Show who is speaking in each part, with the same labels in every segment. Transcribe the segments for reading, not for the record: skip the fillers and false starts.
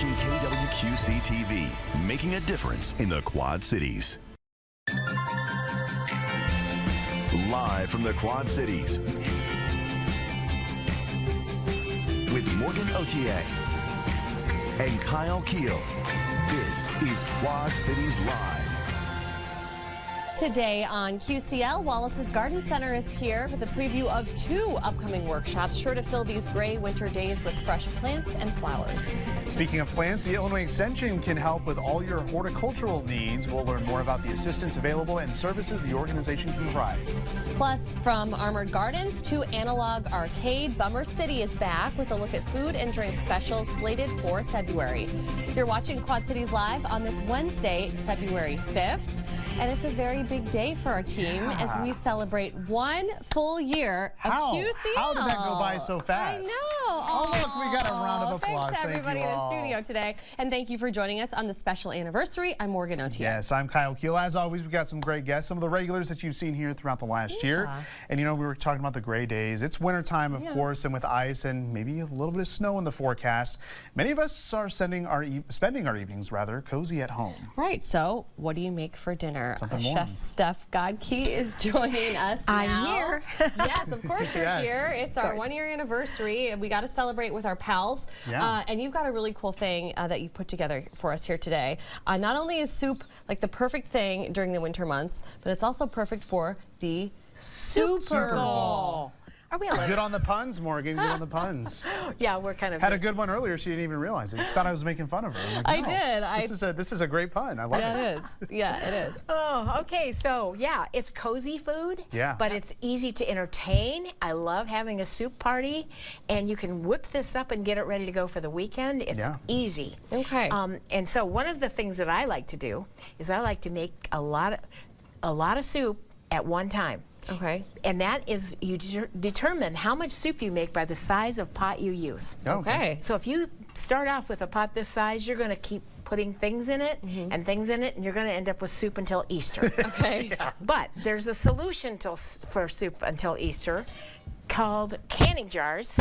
Speaker 1: watching KWQC TV, making a difference in the Quad Cities. Live from the Quad Cities with Morgan Otier and Kyle Keel. This is Quad Cities Live.
Speaker 2: Today on QCL, Wallace's Garden Center is here with a preview of 2 upcoming workshops, sure to fill these gray winter days with fresh plants and flowers.
Speaker 3: Speaking of plants, the Illinois Extension can help with all your horticultural needs. We'll learn more about the assistance available and services the organization can provide.
Speaker 2: Plus, from Armored Gardens to Analog Arcade, Bummer City is back with a look at food and drink specials slated for February. You're watching Quad Cities Live on this Wednesday, February 5th. And it's a very big day for our team as we celebrate 1 full year of QCL.
Speaker 3: How did that go by so fast?
Speaker 2: I know.
Speaker 3: Oh, look, we got a round of applause.
Speaker 2: Thanks to everybody in the studio today. And thank you for joining us on the special anniversary. I'm Morgan Otier.
Speaker 3: Yes, I'm Kyle Keel. As always, we've got some great guests, some of the regulars that you've seen here throughout the last year. And you know, we were talking about the gray days. It's wintertime, of course, and with ice and maybe a little bit of snow in the forecast, many of us are spending our evenings cozy at home.
Speaker 2: Right, so what do you make for dinner?
Speaker 3: Something
Speaker 2: Chef Steph Godke is joining us now.
Speaker 4: I'm here.
Speaker 2: Yes, of course you're here. It's our 1-year anniversary. We got to celebrate with our pals.
Speaker 3: Yeah.
Speaker 2: And you've got a really cool thing that you've put together for us here today. Not only is soup like the perfect thing during the winter months, but it's also perfect for the Super Bowl.
Speaker 4: Are we
Speaker 3: Good on the puns, Morgan. Good on the puns.
Speaker 4: Yeah, we're kind of.
Speaker 3: Had a good one earlier. She didn't even realize it. She thought I was making fun of her. Like,
Speaker 2: I
Speaker 3: no,
Speaker 2: did.
Speaker 3: This is a great pun. I love it.
Speaker 2: Yeah, it is. Yeah, it is.
Speaker 4: Oh, okay. So, yeah, it's cozy food.
Speaker 3: Yeah.
Speaker 4: But it's easy to entertain. I love having a soup party. And you can whip this up and get it ready to go for the weekend. It's easy.
Speaker 2: Okay.
Speaker 4: And so one of the things that I like to do is I like to make a lot of soup at one time.
Speaker 2: Okay.
Speaker 4: And that is, you determine how much soup you make by the size of pot you use.
Speaker 2: Okay.
Speaker 4: So if you start off with a pot this size, you're going to keep putting things in it and things in it, and you're going to end up with soup until Easter.
Speaker 2: Okay.
Speaker 4: But there's a solution for soup until Easter called canning jars,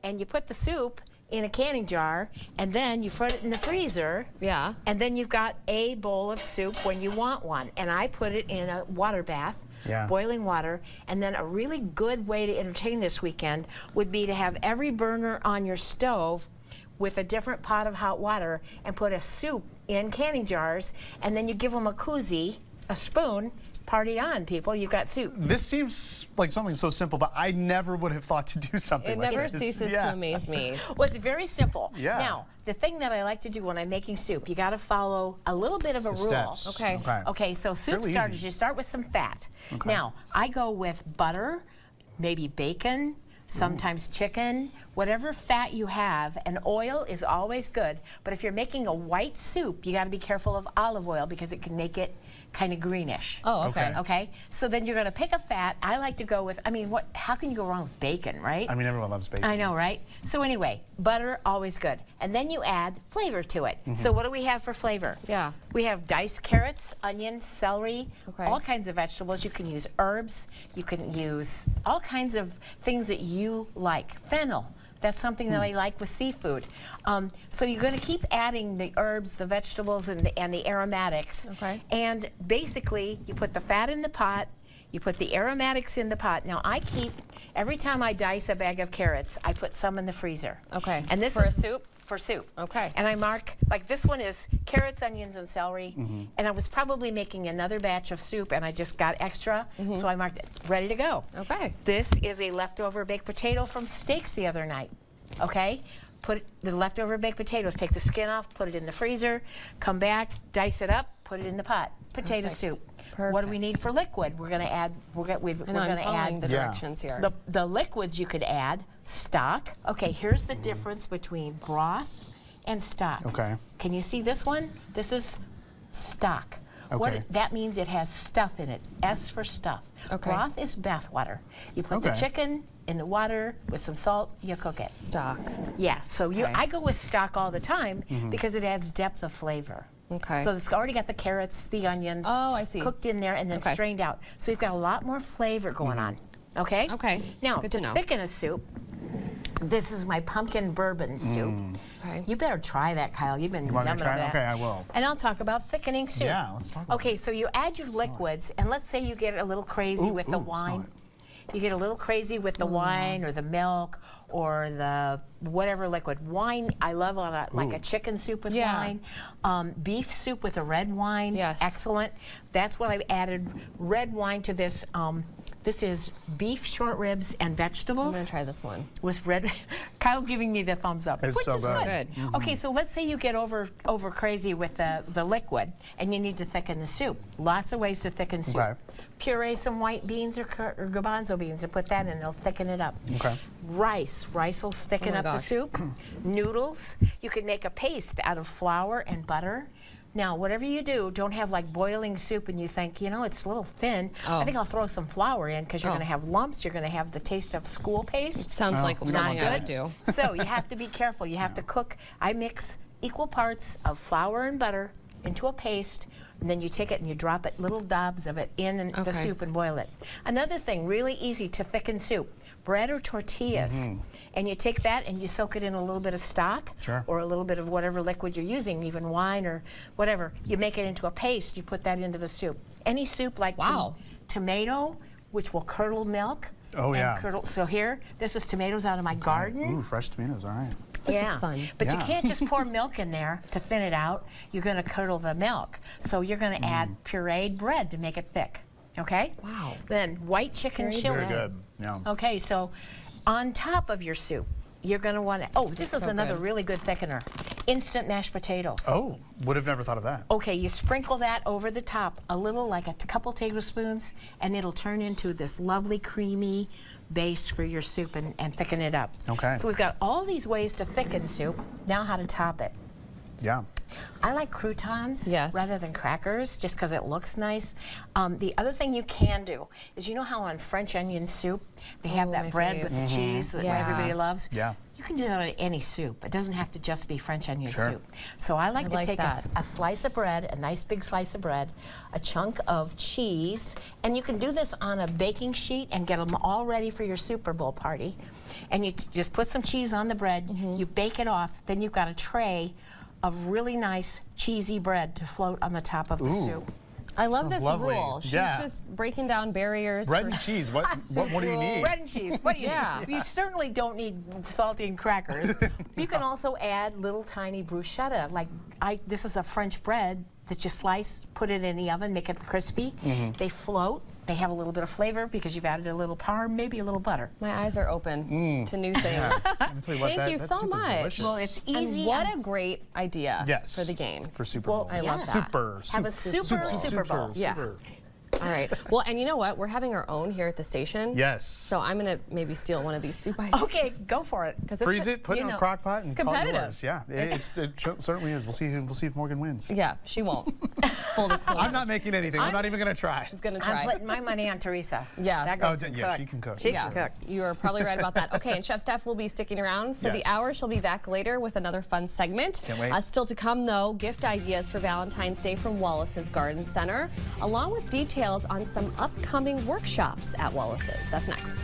Speaker 4: and you put the soup in a canning jar, and then you put it in the freezer.
Speaker 2: Yeah.
Speaker 4: And then you've got a bowl of soup when you want one. And I put it in a water bath. Boiling water. And then a really good way to entertain this weekend would be to have every burner on your stove with a different pot of hot water and put a soup in canning jars, and then you give them a koozie, a spoon. Party on, people. You've got soup.
Speaker 3: This seems like something so simple, but I never would have thought to do something like this.
Speaker 2: It never ceases to amaze me.
Speaker 4: Well, it's very simple.
Speaker 3: Yeah.
Speaker 4: Now, the thing that I like to do when I'm making soup, you got to follow a little bit of a rule.
Speaker 3: Steps.
Speaker 2: Okay.
Speaker 4: Okay, so soup starters, you start with some fat. Now, I go with butter, maybe bacon, sometimes chicken, whatever fat you have, and oil is always good. But if you're making a white soup, you got to be careful of olive oil because it can make it kind of greenish.
Speaker 2: Oh, okay.
Speaker 4: Okay, so then you're going to pick a fat. I like to go with, I mean, how can you go wrong with bacon, right?
Speaker 3: I mean, everyone loves bacon.
Speaker 4: I know, right? So anyway, butter, always good. And then you add flavor to it. So what do we have for flavor?
Speaker 2: Yeah.
Speaker 4: We have diced carrots, onions, celery, all kinds of vegetables. You can use herbs. You can use all kinds of things that you like. Fennel. That's something that I like with seafood. So you're going to keep adding the herbs, the vegetables, and the aromatics.
Speaker 2: Okay.
Speaker 4: And basically, you put the fat in the pot, you put the aromatics in the pot. Now, I keep, every time I dice a bag of carrots, I put some in the freezer.
Speaker 2: Okay.
Speaker 4: And this
Speaker 2: For
Speaker 4: is
Speaker 2: a soup?
Speaker 4: For soup.
Speaker 2: Okay.
Speaker 4: And I mark, like this one is carrots, onions, and celery. And I was probably making another batch of soup, and I just got extra, so I marked it, ready to go.
Speaker 2: Okay.
Speaker 4: This is a leftover baked potato from steaks the other night. Okay? Put the leftover baked potatoes, take the skin off, put it in the freezer, come back, dice it up, put it in the pot. Potato soup. What do we need for liquid? We're going to add, we're going to add
Speaker 2: the directions here.
Speaker 4: the liquids you could add. Stock. Okay, here's the difference between broth and stock.
Speaker 3: Okay.
Speaker 4: Can you see this one? This is stock.
Speaker 3: Okay.
Speaker 4: That means it has stuff in it. S for stuff.
Speaker 2: Okay.
Speaker 4: Broth is bath water. You put the chicken in the water with some salt, you cook it.
Speaker 2: Stock.
Speaker 4: Yeah, so I go with stock all the time because it adds depth of flavor.
Speaker 2: Okay.
Speaker 4: So it's already got the carrots, the onions cooked in there and then strained out. So you've got a lot more flavor going on. Okay?
Speaker 2: Okay.
Speaker 4: Now,
Speaker 2: Good to know.
Speaker 4: thicken a soup, This is my pumpkin bourbon soup.
Speaker 2: Okay.
Speaker 4: You better try that, Kyle. You've been
Speaker 3: want me
Speaker 4: numbing
Speaker 3: to try it?
Speaker 4: that.
Speaker 3: Okay, I will.
Speaker 4: And I'll talk about thickening soup.
Speaker 3: Yeah, let's talk about
Speaker 4: Okay, so you add your liquids, and let's say you get a little crazy with the wine. You get a little crazy with the wine or the milk or the whatever liquid. Wine, I love on like a chicken soup with wine. Beef soup with a red wine, excellent. That's what I've added, red wine to this. This is beef short ribs and vegetables.
Speaker 2: I'm gonna try this one.
Speaker 4: With red, Kyle's giving me the thumbs up,
Speaker 3: It's
Speaker 4: which
Speaker 3: so
Speaker 4: is
Speaker 3: good.
Speaker 4: good. Okay, so let's say you get over crazy with the liquid and you need to thicken the soup. Lots of ways to thicken soup.
Speaker 3: Okay.
Speaker 4: Puree some white beans or garbanzo beans and put that in, it'll thicken it up.
Speaker 3: Okay.
Speaker 4: Rice will thicken up the soup. Noodles, you can make a paste out of flour and butter. Now, whatever you do, don't have like boiling soup and you think, you know, it's a little thin. I think I'll throw some flour in because you're going to have lumps. You're going to have the taste of school paste.
Speaker 2: Sounds like something I would do.
Speaker 4: So you have to be careful. You have to cook. I mix equal parts of flour and butter into a paste, and then you take it and you drop it, little dobs of it in the soup and boil it. Another thing, really easy to thicken soup, bread or tortillas. And you take that and you soak it in a little bit of stock or a little bit of whatever liquid you're using, even wine or whatever. You make it into a paste, you put that into the soup. Any soup like tomato, which will curdle milk.
Speaker 3: Oh, yeah.
Speaker 4: So here, this is tomatoes out of my garden.
Speaker 3: Ooh, fresh tomatoes, all right.
Speaker 2: This is fun.
Speaker 4: But you can't just pour milk in there to thin it out. You're going to curdle the milk. So you're going to add pureed bread to make it thick. Okay?
Speaker 2: Wow.
Speaker 4: Then white chicken chili.
Speaker 3: Very good. Yeah.
Speaker 4: Okay, so on top of your soup, you're going to want to, this is another really good thickener. Instant mashed potatoes.
Speaker 3: Oh, would have never thought of that.
Speaker 4: Okay, you sprinkle that over the top, a little, like a couple tablespoons, and it'll turn into this lovely creamy base for your soup and thicken it up.
Speaker 3: Okay.
Speaker 4: So we've got all these ways to thicken soup. Now how to top it.
Speaker 3: Yeah.
Speaker 4: I like croutons rather than crackers just because it looks nice. The other thing you can do is, you know how on French onion soup they have that bread with the cheese that everybody loves?
Speaker 3: Yeah.
Speaker 4: You can do that on any soup. It doesn't have to just be French onion soup. So I like to take a slice of bread, a nice big slice of bread, a chunk of cheese, and you can do this on a baking sheet and get them all ready for your Super Bowl party. And you just put some cheese on the bread, you bake it off, then you've got a tray of really nice cheesy bread to float on the top of the soup.
Speaker 2: I love this
Speaker 3: lovely.
Speaker 2: rule. She's
Speaker 3: Yeah.
Speaker 2: just breaking down barriers.
Speaker 3: Bread and cheese. What do you need?
Speaker 4: Bread and cheese. What do you need? You certainly don't need saltine crackers. You can also add little tiny bruschetta. Like this is a French bread that you slice, put it in the oven, make it crispy. They float. They have a little bit of flavor because you've added a little parm, maybe a little butter.
Speaker 2: My eyes are open to new things. Thank you so much.
Speaker 4: Well, it's easy.
Speaker 2: And what a great idea for the game.
Speaker 3: For Super Bowl.
Speaker 2: I love that.
Speaker 4: Have a Super Bowl.
Speaker 2: Yeah. All right. Well, and you know what? We're having our own here at the station.
Speaker 3: Yes.
Speaker 2: So I'm going to maybe steal one of these soup items.
Speaker 4: Okay, go for it.
Speaker 3: Freeze it, put it in a crock pot, and call it yours. Yeah, it certainly is. We'll see if Morgan wins.
Speaker 2: Yeah, she won't. Full disclosure.
Speaker 3: I'm not making anything. I'm not even going to try.
Speaker 2: She's going to try.
Speaker 4: I'm putting my money on Teresa.
Speaker 2: Yeah.
Speaker 4: That girl can
Speaker 3: yeah, she can cook.
Speaker 4: She can cook.
Speaker 2: You are probably right about that. Okay, and Chef Steph will be sticking around for the hour. She'll be back later with another fun segment.
Speaker 3: Can't wait.
Speaker 2: Still to come, though, gift ideas for Valentine's Day from Wallace's Garden Center, along with details on some upcoming workshops at Wallace's. That's next.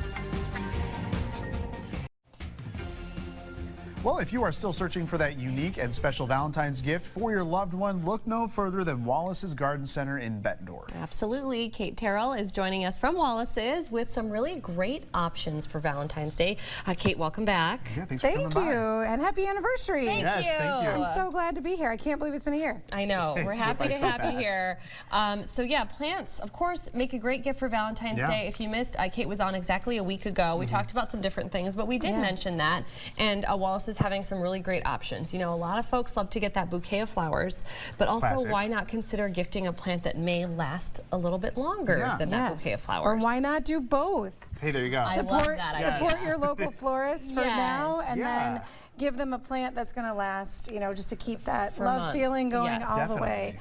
Speaker 3: Well, if you are still searching for that unique and special Valentine's gift for your loved one, look no further than Wallace's Garden Center in Bettendorf.
Speaker 2: Absolutely. Kate Terrell is joining us from Wallace's with some really great options for Valentine's Day. Kate, welcome back.
Speaker 3: Yeah, thanks for coming by.
Speaker 5: Thank you, and happy anniversary.
Speaker 2: Thank you.
Speaker 3: Thank you.
Speaker 5: I'm so glad to be here. I can't believe it's been a year.
Speaker 2: I know. We're happy to
Speaker 3: so
Speaker 2: have you
Speaker 3: fast.
Speaker 2: here. So yeah, plants, of course, make a great gift for Valentine's Day. If you missed, Kate was on exactly a week ago. We talked about some different things, but we did mention that. And Wallace is having some really great options. You know, a lot of folks love to get that bouquet of flowers, but also why not consider gifting a plant that may last a little bit longer than that bouquet of flowers?
Speaker 5: Or why not do both?
Speaker 3: Hey, there you go.
Speaker 2: I love that idea.
Speaker 5: Support your local florist for now, and then give them a plant that's going to last, you know, just to keep that love feeling going all the way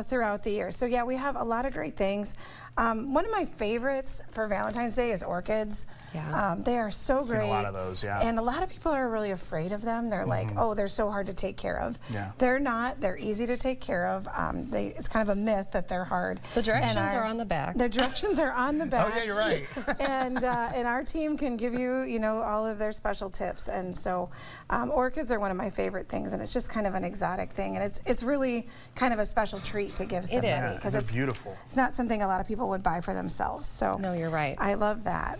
Speaker 5: throughout the year. So yeah, we have a lot of great things. One of my favorites for Valentine's Day is orchids.
Speaker 2: Yeah.
Speaker 5: They are so
Speaker 3: Seen
Speaker 5: great.
Speaker 3: a lot of those, yeah.
Speaker 5: And a lot of people are really afraid of them. They're like, oh, they're so hard to take care of.
Speaker 3: Yeah.
Speaker 5: They're not. They're easy to take care of. It's kind of a myth that they're hard.
Speaker 2: The directions are on the back.
Speaker 5: The directions are on the back.
Speaker 3: Oh, yeah, you're right.
Speaker 5: and our team can give you, all of their special tips. And so orchids are one of my favorite things, and it's just kind of an exotic thing. And it's really kind of a special treat to give somebody.
Speaker 2: is.
Speaker 5: Because
Speaker 3: They're beautiful.
Speaker 5: It's not something a lot of people would buy for themselves. So
Speaker 2: No, you're right.
Speaker 5: I love that.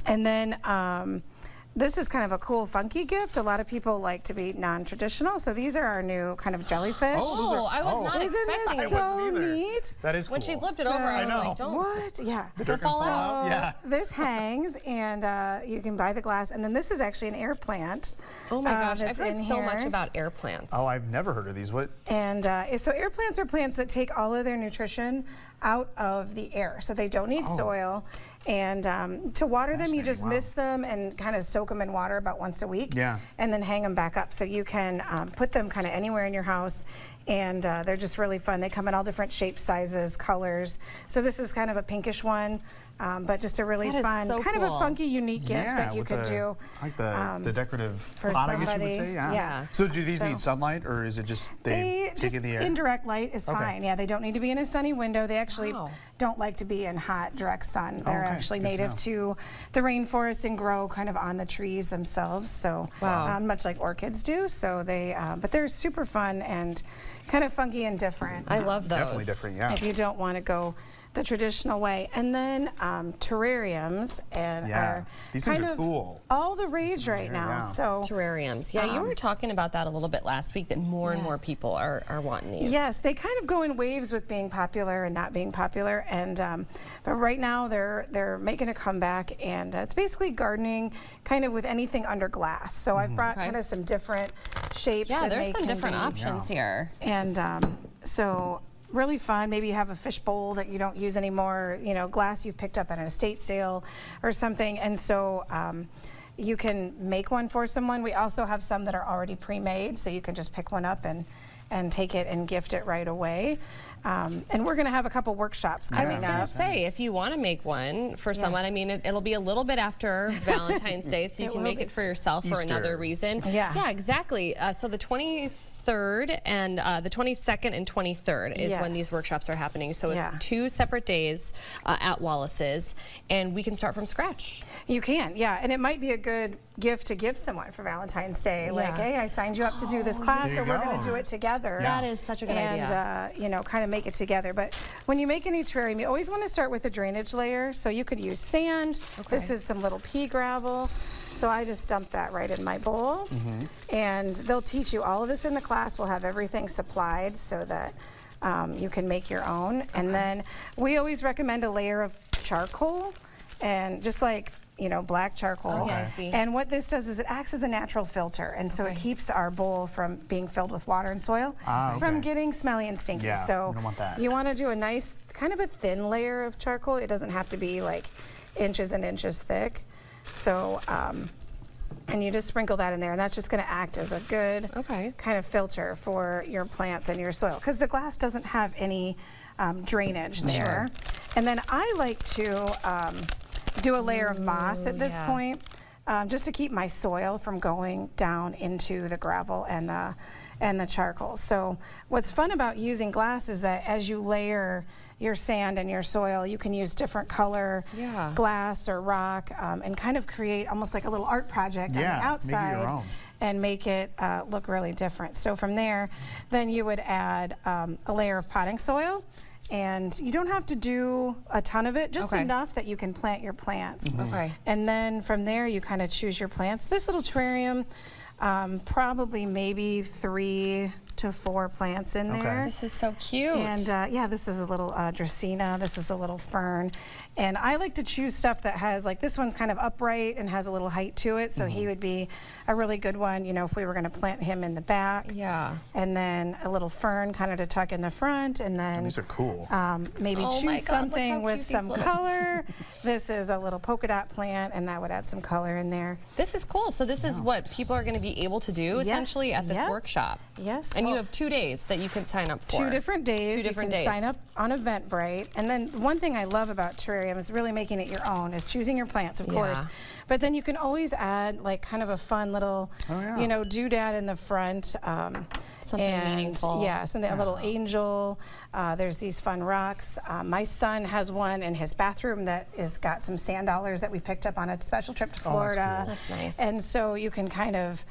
Speaker 5: And then this is kind of a cool, funky gift. A lot of people like to be non-traditional, so these are our new kind of jellyfish.
Speaker 2: Oh, I was not
Speaker 5: Isn't
Speaker 2: expecting
Speaker 5: this
Speaker 2: this.
Speaker 5: so neat?
Speaker 3: That is cool.
Speaker 2: When she flipped it over, I was
Speaker 3: know.
Speaker 2: like, don't.
Speaker 5: What? Yeah.
Speaker 3: The dirt can fall out. Yeah.
Speaker 5: This hangs, and you can buy the glass. And then this is actually an air plant.
Speaker 2: Oh my gosh,
Speaker 5: that's
Speaker 2: I've heard
Speaker 5: in
Speaker 2: so
Speaker 5: here.
Speaker 2: much about air plants.
Speaker 3: Oh, I've never heard of these. What?
Speaker 5: And so air plants are plants that take all of their nutrition out of the air. So they don't need soil. And to water them, you just mist them and kind of soak them in water about once a week.
Speaker 3: Yeah.
Speaker 5: And then hang them back up. So you can put them kind of anywhere in your house. And they're just really fun. They come in all different shapes, sizes, colors. So this is kind of a pinkish one. But just a really
Speaker 2: That is
Speaker 5: fun,
Speaker 2: so
Speaker 5: kind of a
Speaker 2: cool.
Speaker 5: funky, unique gift that you
Speaker 3: with
Speaker 5: could do.
Speaker 3: Like the decorative
Speaker 5: for
Speaker 3: pot, I guess you
Speaker 5: somebody.
Speaker 3: would say. Yeah.
Speaker 5: Yeah.
Speaker 3: So do these
Speaker 5: So-
Speaker 3: need sunlight, or is it just they take
Speaker 5: just
Speaker 3: in the air?
Speaker 5: indirect light is
Speaker 3: Okay.
Speaker 5: fine. Yeah, they don't need to be in a sunny window. They actually
Speaker 2: Wow.
Speaker 5: don't like to be in hot, direct sun. They're
Speaker 3: okay.
Speaker 5: actually
Speaker 3: Good to
Speaker 5: native
Speaker 3: know.
Speaker 5: to the rainforest and grow kind of on the trees themselves. So
Speaker 2: Wow.
Speaker 5: much like orchids do. So they, but they're super fun and kind of funky and different.
Speaker 2: I love those.
Speaker 3: Definitely different. Yeah.
Speaker 5: If you don't want to go the traditional way. And then terrariums and
Speaker 3: Yeah.
Speaker 5: are
Speaker 3: These things
Speaker 5: kind
Speaker 3: are
Speaker 5: of
Speaker 3: cool.
Speaker 5: all the rage right
Speaker 3: great,
Speaker 5: now.
Speaker 3: yeah.
Speaker 5: So
Speaker 2: Terrariums. Yeah, you were talking about that a little bit last week, that more and more
Speaker 5: Yes.
Speaker 2: people are wanting these.
Speaker 5: yes, they kind of go in waves with being popular and not being popular. And but right now they're making a comeback, and it's basically gardening kind of with anything under glass. So I've brought
Speaker 2: Okay.
Speaker 5: kind of some different shapes.
Speaker 2: Yeah,
Speaker 5: and
Speaker 2: there's
Speaker 5: they
Speaker 2: some
Speaker 5: can
Speaker 2: different
Speaker 5: be-
Speaker 2: options here.
Speaker 5: And so really fun. Maybe you have a fish bowl that you don't use anymore, glass you've picked up at an estate sale or something. And so you can make one for someone. We also have some that are already pre-made, so you can just pick one up and take it and gift it right away. And we're going to have a couple workshops
Speaker 2: I
Speaker 5: coming
Speaker 2: was going to
Speaker 5: up.
Speaker 2: say, if you want to make one for someone, I mean, it'll be a little bit after Valentine's Day, so you
Speaker 5: It
Speaker 2: can
Speaker 5: will
Speaker 2: make
Speaker 5: be.
Speaker 2: it for yourself for
Speaker 3: Easter.
Speaker 2: another reason.
Speaker 5: Yeah.
Speaker 2: Exactly. So the 23rd and the 22nd and 23rd is when these
Speaker 5: Yes.
Speaker 2: workshops are happening. So it's
Speaker 5: Yeah.
Speaker 2: 2 separate days at Wallace's, and we can start from scratch.
Speaker 5: You can, yeah, and it might be a good gift to give someone for Valentine's Day. Like,
Speaker 2: Yeah.
Speaker 5: hey, I signed you up to do this class,
Speaker 3: There
Speaker 5: or
Speaker 3: you
Speaker 5: we're going
Speaker 3: go.
Speaker 5: to do it together.
Speaker 2: That is such a good idea.
Speaker 5: And, kind of make it together. But when you make any terrarium, you always want to start with a drainage layer. So you could use sand. This
Speaker 2: Okay.
Speaker 5: is some little pea gravel. So I just dumped that right in my bowl. And they'll teach you all of this in the class. We'll have everything supplied so that you can make your own. And then we always recommend a layer of charcoal, and just like black charcoal.
Speaker 2: Oh, yeah, I see.
Speaker 5: And what this does is it acts as a natural filter, and so it keeps our bowl from being filled with water and soil, from
Speaker 3: okay.
Speaker 5: getting smelly and stinky.
Speaker 3: Yeah,
Speaker 5: so
Speaker 3: you don't want that.
Speaker 5: you want to do a nice, kind of a thin layer of charcoal. It doesn't have to be like inches and inches thick. So, and you just sprinkle that in there, and that's just going to act as a good kind of filter for your plants and your soil, because the glass doesn't have any drainage there. And then I like to do a layer of moss at this point, just to keep my soil from going down into the gravel and the charcoal. So what's fun about using glass is that as you layer your sand and your soil, you can use different color glass or rock, and kind of create almost like a little art project on the outside.
Speaker 3: Make it your own.
Speaker 5: And make it look really different. So from there, then you would add a layer of potting soil. And you don't have to do a ton of it, just enough that you can plant your plants.
Speaker 2: Okay.
Speaker 5: And then from there, you kind of choose your plants. This little terrarium, probably maybe 3 to 4 plants in there.
Speaker 2: This is so cute.
Speaker 5: And yeah, this is a little Dracaena. This is a little fern. And I like to choose stuff that has, like, this one's kind of upright and has a little height to it. So he would be a really good one, if we were going to plant him in the back.
Speaker 2: Yeah.
Speaker 5: And then a little fern kind of to tuck in the front. And then
Speaker 3: These are cool.
Speaker 5: maybe
Speaker 2: Oh my
Speaker 5: choose
Speaker 2: God, look how
Speaker 5: something with
Speaker 2: cute
Speaker 5: some
Speaker 2: these look.
Speaker 5: color. This is a little polka dot plant, and that would add some color in there.
Speaker 2: This is cool. So this is what people are going to be able to do essentially at this
Speaker 5: Yep.
Speaker 2: workshop.
Speaker 5: Yes.
Speaker 2: And you have 2 days that you can sign up for.
Speaker 5: 2 different days.
Speaker 2: 2 different days.
Speaker 5: You can sign up on Eventbrite. And then one thing I love about terrarium is really making it your own, is choosing your plants, of course. But then you can always add like kind of a fun little, you know, doodad in the front.
Speaker 2: Something meaningful.
Speaker 5: Yeah, something, a little angel. There's these fun rocks. My son has one in his bathroom that has got some sand dollars that we picked up on a special trip to Florida.
Speaker 2: That's nice.
Speaker 5: And so you can kind of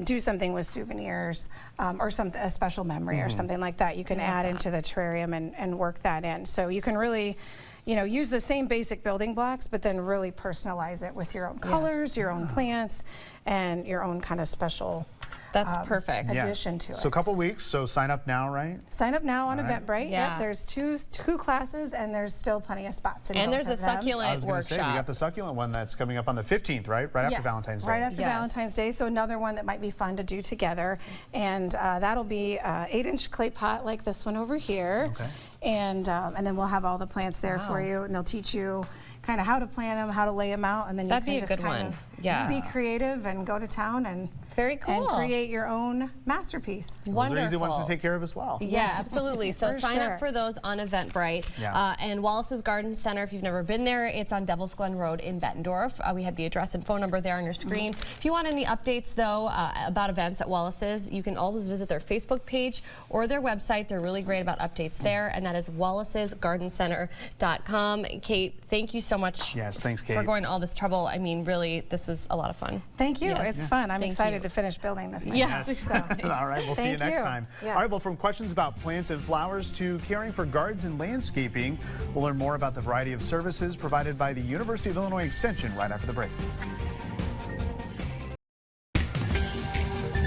Speaker 5: do something with souvenirs or a special memory or something like that. You can add into the terrarium and work that in. So you can really, you know, use the same basic building blocks, but then really personalize it with your own colors, your own plants, and your own kind of special.
Speaker 2: That's perfect.
Speaker 5: Addition to it.
Speaker 3: So a couple weeks, so sign up now, right?
Speaker 5: Sign up now on Eventbrite.
Speaker 2: Yeah.
Speaker 5: Yep, there's two classes, and there's still plenty of spots.
Speaker 2: And there's a succulent
Speaker 3: I was going to say, we got the succulent one that's coming up on the 15th, right? Right after Valentine's Day.
Speaker 5: Right after Valentine's Day, so another one that might be fun to do together. And that'll be an 8-inch clay pot like this one over here.
Speaker 3: Okay.
Speaker 5: And then we'll have all the plants there for you, and they'll teach you kind of how to plant them, how to lay them out, and then you
Speaker 2: That'd
Speaker 5: can
Speaker 2: be a
Speaker 5: just
Speaker 2: good
Speaker 5: kind
Speaker 2: one.
Speaker 5: of be creative and go to town and
Speaker 2: very cool.
Speaker 5: and create your own masterpiece.
Speaker 3: Those are easy ones to take care of as well.
Speaker 2: Yeah, absolutely. So sign up for those on Eventbrite.
Speaker 3: Yeah.
Speaker 2: And Wallace's Garden Center, if you've never been there, it's on Devil's Glen Road in Bettendorf. We have the address and phone number there on your screen. If you want any updates, though, about events at Wallace's, you can always visit their Facebook page or their website. They're really great about updates there, and that is wallacesgardencenter.com. Kate, thank you so much.
Speaker 3: Yes, thanks, Kate.
Speaker 2: For going to all this trouble. I mean, really, this was a lot of fun.
Speaker 5: Thank you.
Speaker 2: Yes.
Speaker 5: It's fun. I'm
Speaker 2: Thank
Speaker 5: excited
Speaker 2: you.
Speaker 5: to finish building this.
Speaker 2: Yes.
Speaker 3: All right, we'll see you next time.
Speaker 5: Yeah.
Speaker 3: All right, well, from questions about plants and flowers to caring for gardens and landscaping, we'll learn more about the variety of services provided by the University of Illinois Extension right after the break.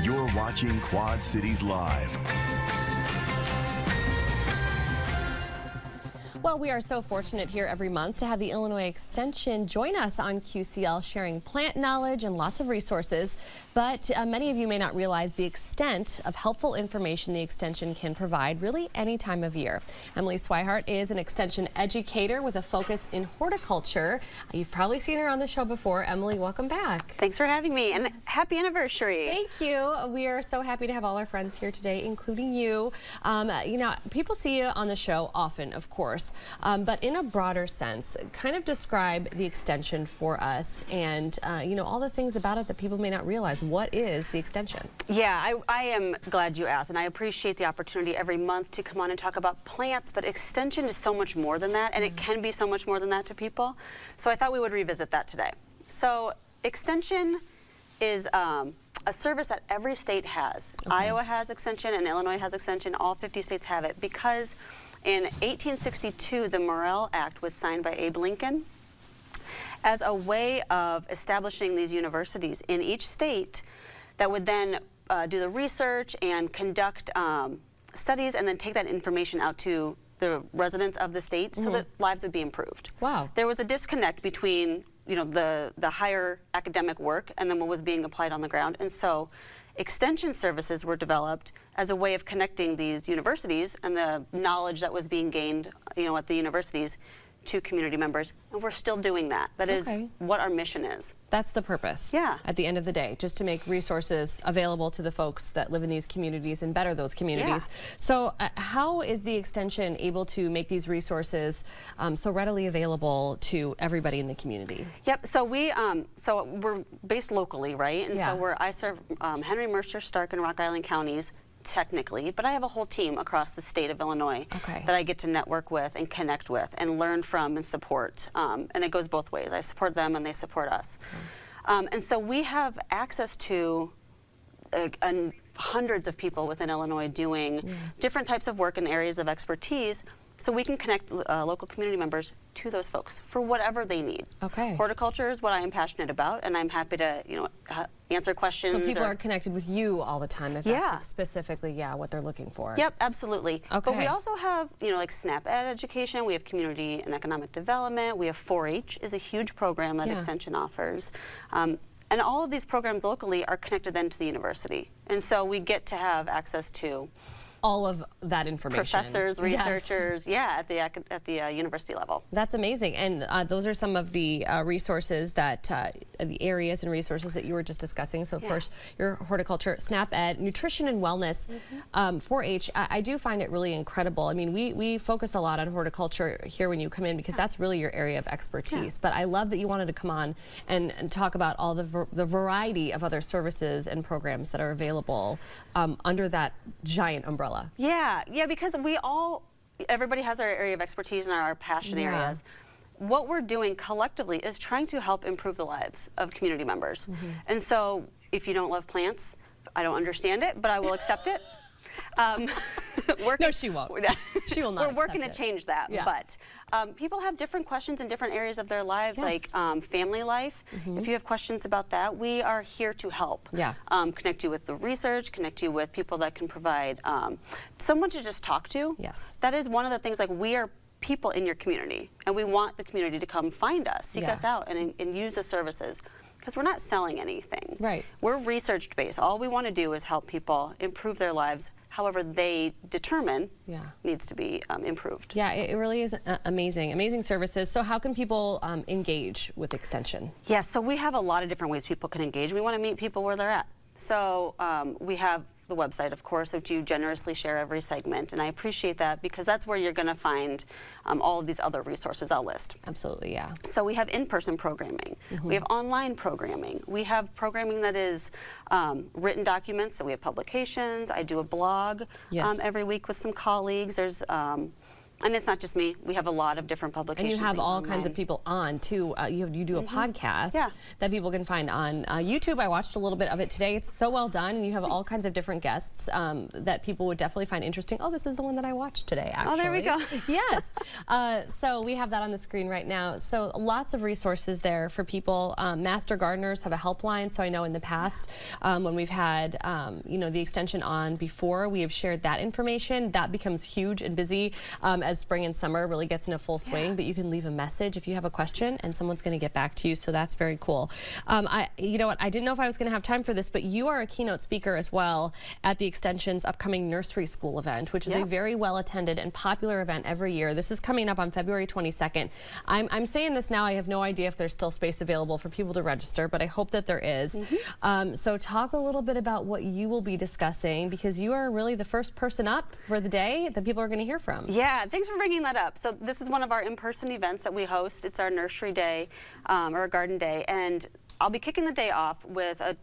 Speaker 1: You're watching Quad Cities Live.
Speaker 2: Well, we are so fortunate here every month to have the Illinois Extension join us on QCL, sharing plant knowledge and lots of resources. But many of you may not realize the extent of helpful information the Extension can provide really any time of year. Emily Swihart is an Extension educator with a focus in horticulture. You've probably seen her on the show before. Emily, welcome back.
Speaker 6: Thanks for having me, and happy anniversary.
Speaker 2: Thank you. We are so happy to have all our friends here today, including you. You know, people see you on the show often, of course. But in a broader sense, kind of describe the Extension for us and, you know, all the things about it that people may not realize. What is the Extension?
Speaker 6: Yeah, I am glad you asked, and I appreciate the opportunity every month to come on and talk about plants, but Extension is so much more than that, and it can be so much more than that to people. So I thought we would revisit that today. So Extension is a service that every state has. Iowa has Extension and Illinois has Extension. All 50 states have it because in 1862, the Morrill Act was signed by Abe Lincoln as a way of establishing these universities in each state that would then do the research and conduct studies and then take that information out to the residents of the state so that lives would be improved.
Speaker 2: Wow.
Speaker 6: There was a disconnect between, you know, the higher academic work and then what was being applied on the ground. And so Extension services were developed as a way of connecting these universities and the knowledge that was being gained, you know, at the universities to community members, and we're still doing that. That is what our mission is.
Speaker 2: That's the purpose.
Speaker 6: Yeah.
Speaker 2: At the end of the day, just to make resources available to the folks that live in these communities and better those communities.
Speaker 6: Yeah.
Speaker 2: So how is the Extension able to make these resources so readily available to everybody in the community?
Speaker 6: Yep, so we're based locally, right? And so I serve Henry, Mercer, Stark, and Rock Island counties technically, but I have a whole team across the state of Illinois that I get to network with and connect with and learn from and support. And it goes both ways. I support them and they support us. And so we have access to hundreds of people within Illinois doing different types of work in areas of expertise, so we can connect local community members to those folks for whatever they need.
Speaker 2: Okay.
Speaker 6: Horticulture is what I am passionate about, and I'm happy to, you know, answer questions.
Speaker 2: So people are connected with you all the time if that's specifically, what they're looking for.
Speaker 6: Yep, absolutely.
Speaker 2: Okay.
Speaker 6: But we also have, you know, like SNAP Ed education. We have community and economic development. We have 4-H is a huge program that Extension offers. And all of these programs locally are connected then to the university. And so we get to have access to
Speaker 2: all of that information.
Speaker 6: Professors, researchers, yes. Yeah, at the university level.
Speaker 2: That's amazing, and those are some of the resources that, the areas and resources that you were just discussing. So of course, your horticulture, SNAP Ed, nutrition and wellness, 4-H, I do find it really incredible. I mean, we focus a lot on horticulture here when you come in because that's really your area of expertise, but I love that you wanted to come on and talk about all the variety of other services and programs that are available under that giant umbrella.
Speaker 6: Yeah, because everybody has our area of expertise and our passion areas. What we're doing collectively is trying to help improve the lives of community members. And so if you don't love plants, I don't understand it, but I will accept it.
Speaker 2: No, she won't. She will not.
Speaker 6: We're working to change that, but people have different questions in different areas of their lives, like family life. If you have questions about that, we are here to help. Connect you with the research, connect you with people that can provide someone to just talk to. That is one of the things, like, we are people in your community, and we want the community to come find us, seek us out, and use the services. Because we're not selling anything. We're research-based. All we want to do is help people improve their lives however they determine needs to be improved.
Speaker 2: It really is amazing services. So how can people engage with Extension?
Speaker 6: So we have a lot of different ways people can engage. We want to meet people where they're at. So we have the website, of course, which you generously share every segment, and I appreciate that because that's where you're going to find all of these other resources I'll list.
Speaker 2: Absolutely,
Speaker 6: So we have in-person programming. We have online programming. We have programming that is written documents, so we have publications. I do a blog every week with some colleagues. There's and it's not just me. We have a lot of different publications.
Speaker 2: And you have all kinds of people on, too. You do a podcast that people can find on YouTube. I watched a little bit of it today. It's so well done, and you have all kinds of different guests that people would definitely find interesting. Oh, this is the one that I watched today, actually.
Speaker 6: Oh, there we go.
Speaker 2: So we have that on the screen right now. So lots of resources there for people. Master gardeners have a helpline. So I know in the past when we've had the Extension on before, we have shared that information. That becomes huge and busy as spring and summer really gets into full swing, but you can leave a message if you have a question and someone's going to get back to you, so that's very cool. You know what, I didn't know if I was going to have time for this, but you are a keynote speaker as well at the Extension's upcoming nursery school event, which is a very well attended and popular event every year. This is coming up on February 22nd. I'm saying this now, I have no idea if there's still space available for people to register, but I hope that there is. So talk a little bit about what you will be discussing, because you are really the first person up for the day that people are going to hear from.
Speaker 6: Thanks for bringing that up. So this is one of our in-person events that we host. It's our nursery day or a garden day, and I'll be kicking the day off with a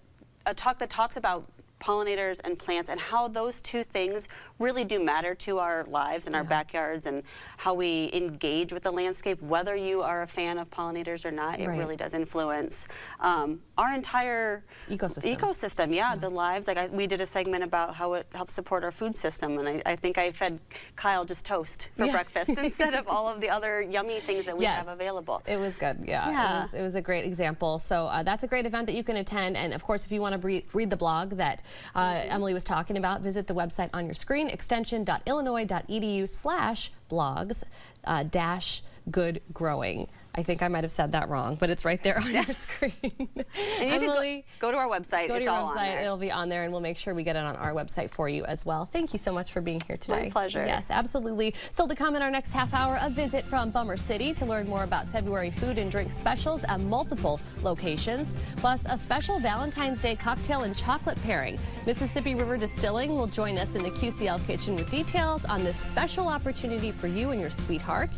Speaker 6: talk that talks about pollinators and plants and how those two things really do matter to our lives and our backyards and how we engage with the landscape. Whether you are a fan of pollinators or not, it really does influence our entire ecosystem. The lives. Like we did a segment about how it helps support our food system, and I think I fed Kyle just toast for breakfast instead of all of the other yummy things that we have available.
Speaker 2: It was good. It was a great example. So that's a great event that you can attend, and of course if you want to read the blog that Emily was talking about, visit the website on your screen, extension.illinois.edu/blogs-good-growing. I think I might have said that wrong, but it's right there on your screen.
Speaker 6: And Emily, go to our website.
Speaker 2: Go to your website. It'll be on there, and we'll make sure we get it on our website for you as well. Thank you so much for being here today.
Speaker 6: My pleasure.
Speaker 2: Yes, absolutely. Still to come in our next half hour, a visit from Bummer City to learn more about February food and drink specials at multiple locations, plus a special Valentine's Day cocktail and chocolate pairing. Mississippi River Distilling will join us in the QCL kitchen with details on this special opportunity for you and your sweetheart.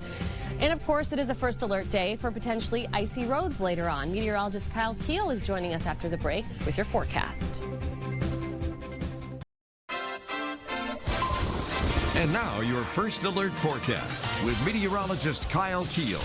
Speaker 2: And of course, it is a first alert day for potentially icy roads later on. Meteorologist Kyle Keel is joining us after the break with your forecast.
Speaker 7: And now your first alert forecast with meteorologist Kyle Keel.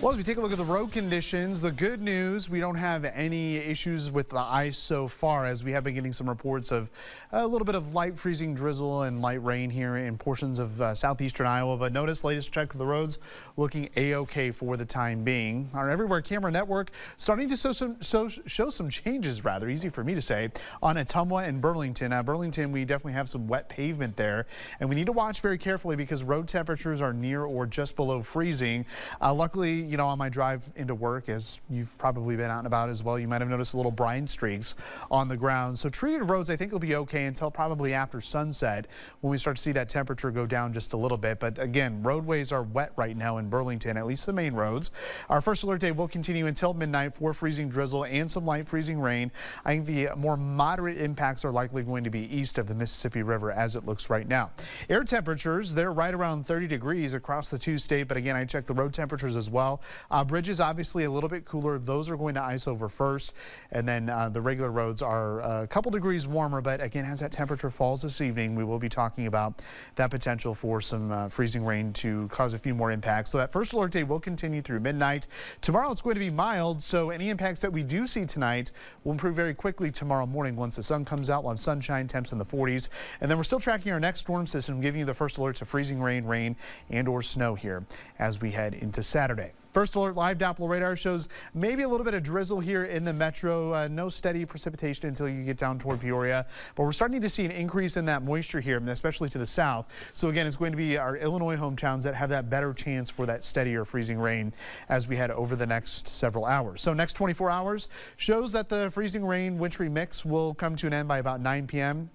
Speaker 3: Well, as we take a look at the road conditions, the good news, we don't have any issues with the ice so far, as we have been getting some reports of a little bit of light freezing drizzle and light rain here in portions of southeastern Iowa. But notice, latest check of the roads looking a-okay for the time being. Our Everywhere Camera Network starting to show some changes, rather easy for me to say, on Ottumwa and Burlington. Burlington, we definitely have some wet pavement there, and we need to watch very carefully because road temperatures are near or just below freezing. Luckily, you know, on my drive into work, as you've probably been out and about as well, you might have noticed a little brine streaks on the ground. So treated roads, I think, will be okay until probably after sunset when we start to see that temperature go down just a little bit. But again, roadways are wet right now in Burlington, at least the main roads. Our first alert day will continue until midnight for freezing drizzle and some light freezing rain. I think the more moderate impacts are likely going to be east of the Mississippi River as it looks right now. Air temperatures, they're right around 30 degrees across the two-state, but again, I checked the road temperatures as well. Bridges obviously a little bit cooler. Those are going to ice over first, and then the regular roads are a couple degrees warmer, but again, as that temperature falls this evening, we will be talking about that potential for some freezing rain to cause a few more impacts. So that first alert day will continue through midnight. Tomorrow it's going to be mild, so any impacts that we do see tonight will improve very quickly tomorrow morning. Once the sun comes out, we'll have sunshine, temps in the 40s, and then we're still tracking our next storm system, giving you the first alerts of freezing rain and or snow here as we head into Saturday. First alert live Doppler radar shows maybe a little bit of drizzle here in the metro. No steady precipitation until you get down toward Peoria, but we're starting to see an increase in that moisture here, especially to the south. So again, it's going to be our Illinois hometowns that have that better chance for that steadier freezing rain as we head over the next several hours. So next 24 hours shows that the freezing rain wintry mix will come to an end by about 9 p.m.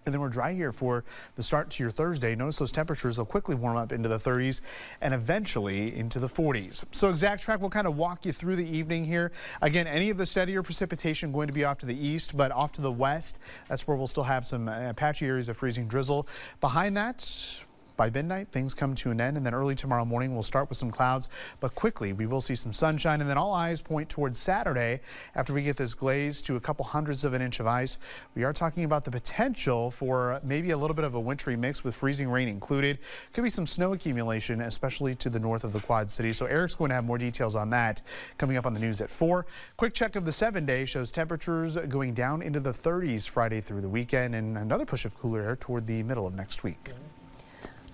Speaker 3: And then we're dry here for the start to your Thursday. Notice those temperatures will quickly warm up into the 30s and eventually into the 40s. So Exact Track will kind of walk you through the evening here. Again, any of the steadier precipitation going to be off to the east, but off to the west, that's where we'll still have some patchy areas of freezing drizzle. Behind that, by midnight, things come to an end, and then early tomorrow morning we'll start with some clouds, but quickly we will see some sunshine, and then all eyes point towards Saturday after we get this glaze to a couple hundredths of an inch of ice. We are talking about the potential for maybe a little bit of a wintry mix with freezing rain included. Could be some snow accumulation, especially to the north of the Quad Cities. So Eric's going to have more details on that coming up on the news at 4. Quick check of the 7-day shows temperatures going down into the 30s Friday through the weekend, and another push of cooler air toward the middle of next week.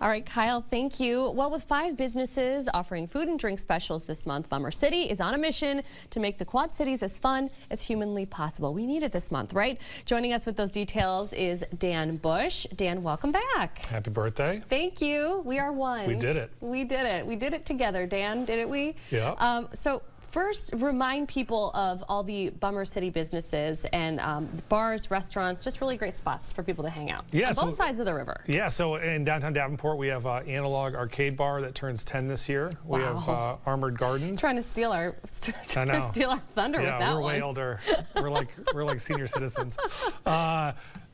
Speaker 2: All right, Kyle, thank you. Well, with 5 businesses offering food and drink specials this month, Bummer City is on a mission to make the Quad Cities as fun as humanly possible. We need it this month, right? Joining us with those details is Dan Bush. Dan, welcome back.
Speaker 8: Happy birthday.
Speaker 2: Thank you. We are one.
Speaker 8: We did it.
Speaker 2: We did it. We did it together, Dan, didn't we?
Speaker 8: Yeah.
Speaker 2: So first, remind people of all the Bummer City businesses and bars, restaurants, just really great spots for people to hang out on both sides of the river.
Speaker 8: Yeah, so in downtown Davenport, we have Analog Arcade Bar that turns 10 this year.
Speaker 2: Wow.
Speaker 8: We have Armored Gardens.
Speaker 2: Trying to steal our thunder with that one.
Speaker 8: Yeah, we're way older. We're like senior citizens.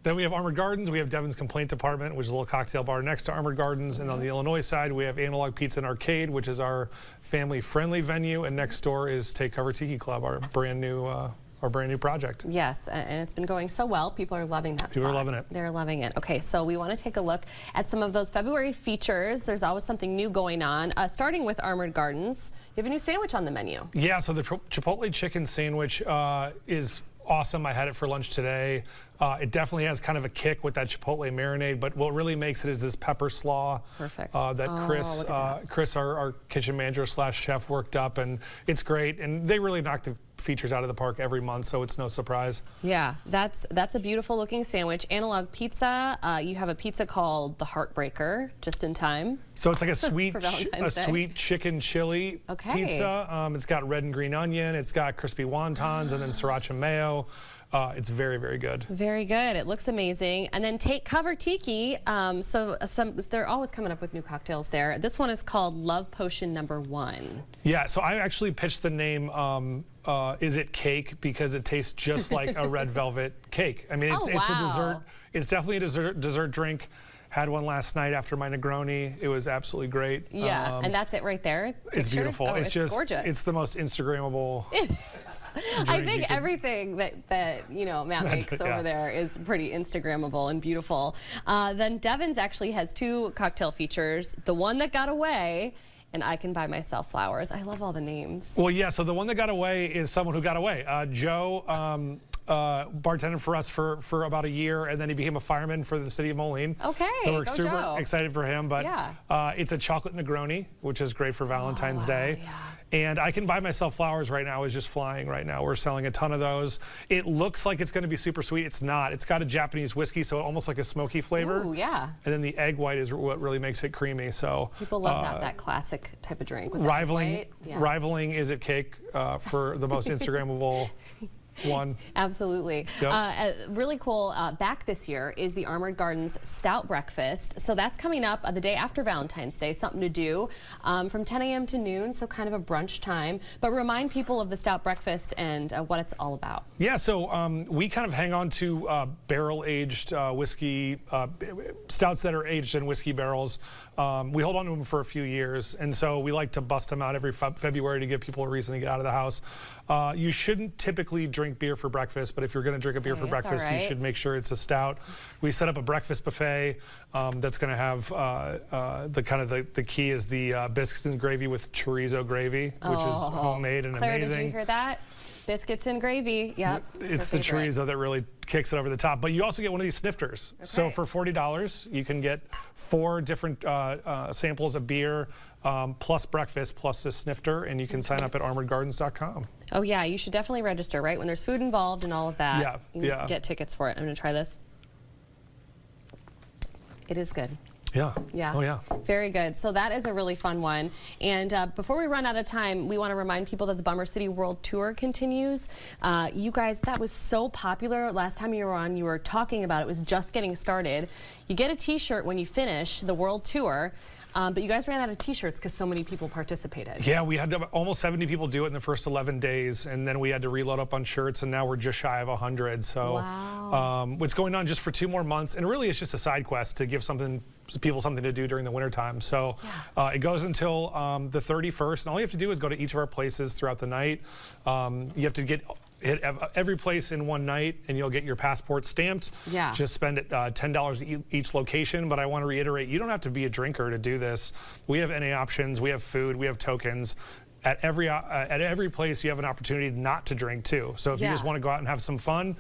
Speaker 8: Then we have Armored Gardens. We have Devon's Complaint Department, which is a little cocktail bar next to Armored Gardens. And on the Illinois side, we have Analog Pizza and Arcade, which is our family-friendly venue. And next door is Take Cover Tiki Club, our brand new project.
Speaker 2: Yes, and it's been going so well. People are loving that
Speaker 8: People
Speaker 2: spot.
Speaker 8: are loving it.
Speaker 2: They're loving it. Okay, so we want to take a look at some of those February features. There's always something new going on, starting with Armored Gardens. You have a new sandwich on the menu.
Speaker 8: Yeah, so the Chipotle chicken sandwich is awesome. I had it for lunch today. It definitely has kind of a kick with that Chipotle marinade, but what really makes it is this pepper slaw.
Speaker 2: Perfect.
Speaker 8: That Chris, our kitchen manager / chef, worked up, and it's great. And they really knock the features out of the park every month, so it's no surprise.
Speaker 2: Yeah, that's a beautiful looking sandwich. Analog Pizza, you have a pizza called the Heartbreaker, just in time.
Speaker 8: So it's like a sweet,
Speaker 2: sweet
Speaker 8: chicken chili pizza. It's got red and green onion. It's got crispy wontons and then sriracha mayo. It's very, very good.
Speaker 2: Very good. It looks amazing. And then Take Cover Tiki. They're always coming up with new cocktails there. This one is called Love Potion #1.
Speaker 8: Yeah, so I actually pitched the name Is It Cake, because it tastes just like a red velvet cake. I mean, it's a dessert. It's definitely a dessert drink. Had one last night after my Negroni. It was absolutely great.
Speaker 2: Yeah, and that's it right there.
Speaker 8: It's beautiful.
Speaker 2: Oh, it's just gorgeous.
Speaker 8: It's the most Instagrammable.
Speaker 2: I think everything that Matt makes over there is pretty Instagrammable and beautiful. Then Devon's actually has 2 cocktail features. The one that got away, and I Can Buy Myself Flowers. I love all the names.
Speaker 8: Well, yeah, so the one that got away is someone who got away. Joe bartended for us for about a year, and then he became a fireman for the city of Moline.
Speaker 2: Okay,
Speaker 8: so we're super excited for him. But
Speaker 2: yeah.
Speaker 8: it's a chocolate Negroni, which is great for Valentine's Day.
Speaker 2: Yeah.
Speaker 8: And I can buy myself flowers right now. Is just flying right now. We're selling a ton of those. It looks like it's going to be super sweet. It's not. It's got a Japanese whiskey, so almost like a smoky flavor.
Speaker 2: Ooh, yeah.
Speaker 8: And then the egg white is what really makes it creamy. So
Speaker 2: people love that classic type of drink. With
Speaker 8: rivaling Is It Cake for the most Instagrammable one.
Speaker 2: Absolutely.
Speaker 8: Yep.
Speaker 2: Really cool back this year is the Armored Gardens Stout Breakfast. So that's coming up the day after Valentine's Day, something to do from 10 a.m. to noon, so kind of a brunch time. But remind people of the Stout Breakfast and what it's all about.
Speaker 8: Yeah, so we kind of hang on to barrel-aged whiskey, stouts that are aged in whiskey barrels. We hold on to them for a few years, and so we like to bust them out every February to give people a reason to get out of the house. You shouldn't typically drink beer for breakfast, but if you're going to drink a beer for breakfast, you should make sure it's a stout. We set up a breakfast buffet that's going to have the key is the biscuits and gravy with chorizo gravy, which is homemade and
Speaker 2: Claire,
Speaker 8: amazing.
Speaker 2: Did you hear that? Biscuits and gravy. Yep.
Speaker 8: It's the chorizo that really kicks it over the top. But you also get one of these snifters. Okay. So for $40, you can get 4 different samples of beer, plus breakfast, plus this snifter, and you can sign up at armoredgardens.com.
Speaker 2: Oh yeah, you should definitely register, right? When there's food involved and all of that.
Speaker 8: Yeah,
Speaker 2: you can get tickets for it. I'm gonna try this. It is good.
Speaker 8: Yeah.
Speaker 2: Yeah.
Speaker 8: Oh, yeah.
Speaker 2: Very good. So that is a really fun one. And before we run out of time, we want to remind people that the Bummer City World Tour continues. You guys, that was so popular. Last time you were on, you were talking about it was just getting started. You get a T-shirt when you finish the World Tour. But you guys ran out of T-shirts because so many people participated.
Speaker 8: Yeah, we had almost 70 people do it in the first 11 days, and then we had to reload up on shirts, and now we're just shy of 100. So what's going on just for 2 more months, and really it's just a side quest to give people something to do during the wintertime. So it goes until the 31st, and all you have to do is go to each of our places throughout the night. You have to hit every place in one night, and you'll get your passport stamped.
Speaker 2: Yeah.
Speaker 8: Just spend it $10 each location. But I want to reiterate, you don't have to be a drinker to do this. We have NA options, we have food, we have tokens. At every place, you have an opportunity not to drink too. So if you just want to go out and have some fun,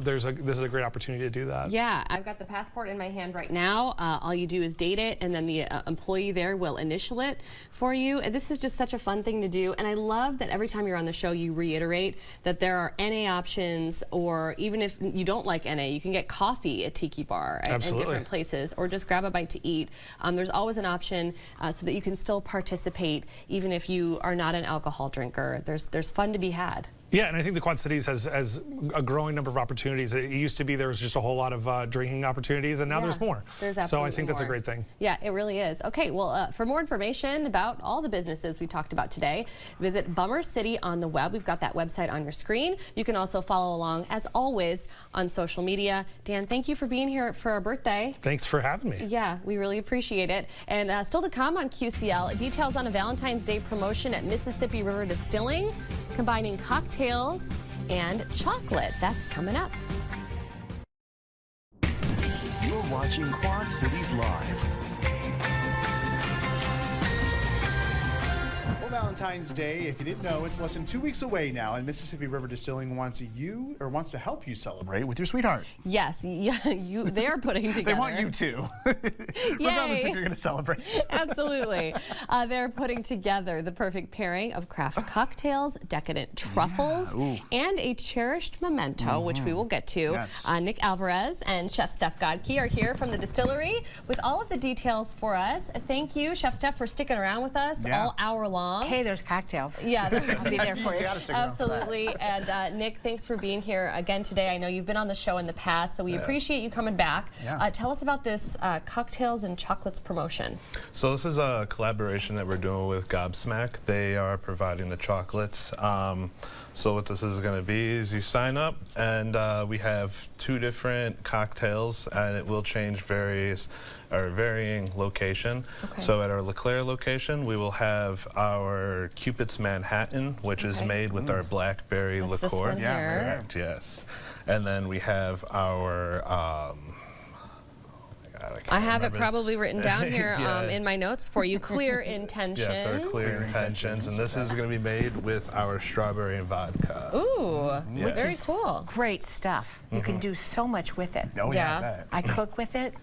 Speaker 8: this is a great opportunity to do that.
Speaker 2: Yeah, I've got the passport in my hand right now. All you do is date it, and then the employee there will initial it for you. And this is just such a fun thing to do. And I love that every time you're on the show, you reiterate that there are NA options, or even if you don't like NA, you can get coffee at Tiki Bar in different places, or just grab a bite to eat. There's always an option so that you can still participate, even if you are not an alcohol drinker. There's fun to be had.
Speaker 8: Yeah, and I think the Quad Cities has a growing number of opportunities. It used to be there was just a whole lot of drinking opportunities, and now there's more.
Speaker 2: There's absolutely
Speaker 8: So I think that's a great thing.
Speaker 2: Yeah, it really is. Okay, well, for more information about all the businesses we talked about today, visit Bummer City on the web. We've got that website on your screen. You can also follow along, as always, on social media. Dan, thank you for being here for our birthday.
Speaker 8: Thanks for having me.
Speaker 2: Yeah, we really appreciate it. And still to come on QCL, details on a Valentine's Day promotion at Mississippi River Distilling, combining cocktails and chocolate. That's coming up.
Speaker 1: You're watching Quad Cities Live.
Speaker 3: Well, Valentine's Day, if you didn't know, it's less than 2 weeks away now, and Mississippi River Distilling wants to help you celebrate with your sweetheart.
Speaker 2: Yes, they are putting together.
Speaker 3: They want you to, regardless if you're going to celebrate.
Speaker 2: Absolutely. They're putting together the perfect pairing of craft cocktails, decadent truffles, and a cherished memento, which we will get to.
Speaker 3: Yes.
Speaker 2: Nick Alvarez and Chef Steph Godke are here from the distillery with all of the details for us. Thank you, Chef Steph, for sticking around with us all hour long.
Speaker 4: Hey, there's cocktails.
Speaker 2: Yeah,
Speaker 4: I'll be there for you.
Speaker 2: Absolutely. And Nick, thanks for being here again today. I know you've been on the show in the past, so we appreciate you coming back. Tell us about this cocktails and chocolates promotion.
Speaker 9: So this is a collaboration that we're doing with Gobsmack. They are providing the chocolates. So what this is going to be is you sign up, and we have 2 different cocktails, and it will change varying location. So at our LeClaire location, we will have our Cupid's Manhattan, which is made with our blackberry liqueur.
Speaker 2: This one here.
Speaker 9: Correct, yes. And then we have our
Speaker 2: I have it probably written down here in my notes for you. Clear Intentions.
Speaker 9: Yes, our Clear Intentions, and this is going to be made with our strawberry and vodka.
Speaker 2: Ooh, very cool.
Speaker 4: Great stuff. You can do so much with it.
Speaker 3: Oh, yeah.
Speaker 4: I cook with it.